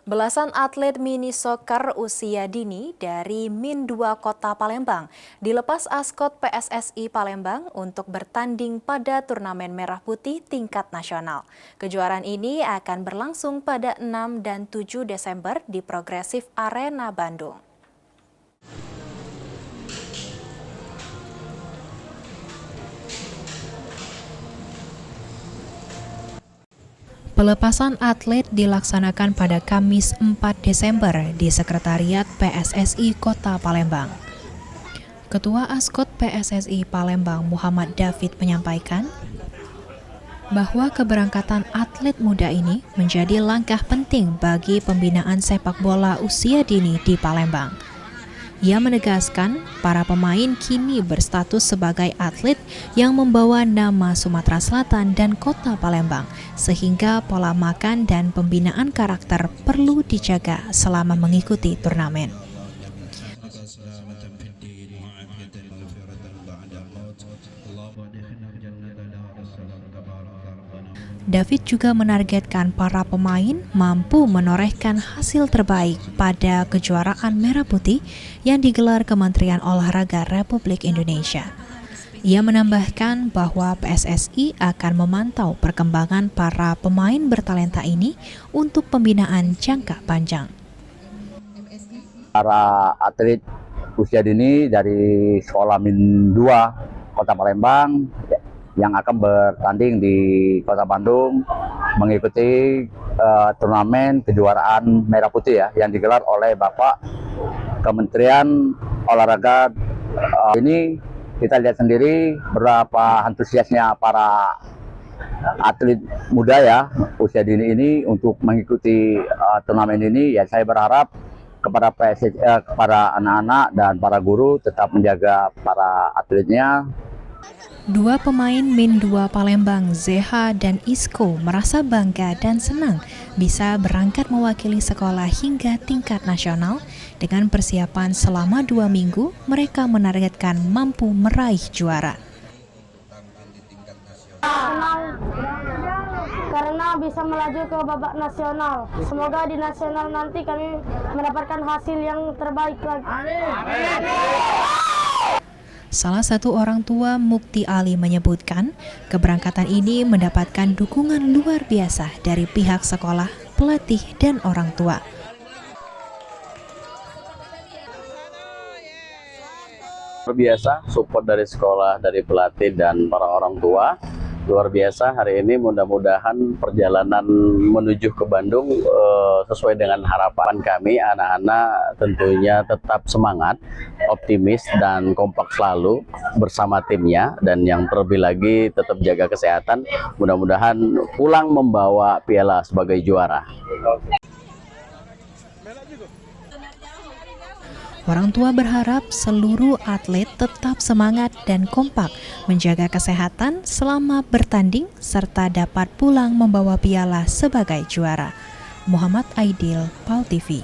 Belasan atlet mini soccer usia dini dari Min 2 Kota Palembang dilepas Askot PSSI Palembang untuk bertanding pada turnamen Merah Putih tingkat nasional. Kejuaraan ini akan berlangsung pada 6 dan 7 Desember di Progresif Arena Bandung. Pelepasan atlet dilaksanakan pada Kamis 4 Desember di Sekretariat PSSI Kota Palembang. Ketua Askot PSSI Palembang Muhammad David menyampaikan bahwa keberangkatan atlet muda ini menjadi langkah penting bagi pembinaan sepak bola usia dini di Palembang. Ia menegaskan para pemain kini berstatus sebagai atlet yang membawa nama Sumatera Selatan dan Kota Palembang, sehingga pola makan dan pembinaan karakter perlu dijaga selama mengikuti turnamen. David juga menargetkan para pemain mampu menorehkan hasil terbaik pada kejuaraan Merah Putih yang digelar Kementerian Olahraga Republik Indonesia. Ia menambahkan bahwa PSSI akan memantau perkembangan para pemain bertalenta ini untuk pembinaan jangka panjang. Para atlet usia dini dari Sekolah Min 2 Kota Palembang yang akan bertanding di Kota Bandung mengikuti turnamen kejuaraan Merah Putih yang digelar oleh Bapak Kementerian Olahraga. Ini kita lihat sendiri berapa antusiasnya para atlet muda usia dini ini untuk mengikuti turnamen ini. Saya berharap kepada kepada anak-anak dan para guru tetap menjaga para atletnya. Dua pemain Min 2 Palembang, Zeha dan Isko, merasa bangga dan senang bisa berangkat mewakili sekolah hingga tingkat nasional. Dengan persiapan selama 2 minggu, mereka menargetkan mampu meraih juara. Senang karena bisa melaju ke babak nasional. Semoga di nasional nanti kami mendapatkan hasil yang terbaik lagi. Salah satu orang tua, Mukti Ali, menyebutkan keberangkatan ini mendapatkan dukungan luar biasa dari pihak sekolah, pelatih, dan orang tua. Luar biasa support dari sekolah, dari pelatih, dan para orang tua. Luar biasa hari ini, mudah-mudahan perjalanan menuju ke Bandung sesuai dengan harapan kami. Anak-anak tentunya tetap semangat, optimis, dan kompak selalu bersama timnya. Dan yang terlebih lagi tetap jaga kesehatan, mudah-mudahan pulang membawa piala sebagai juara. Orang tua berharap seluruh atlet tetap semangat dan kompak menjaga kesehatan selama bertanding serta dapat pulang membawa piala sebagai juara. Muhammad Aidil, PAL TV.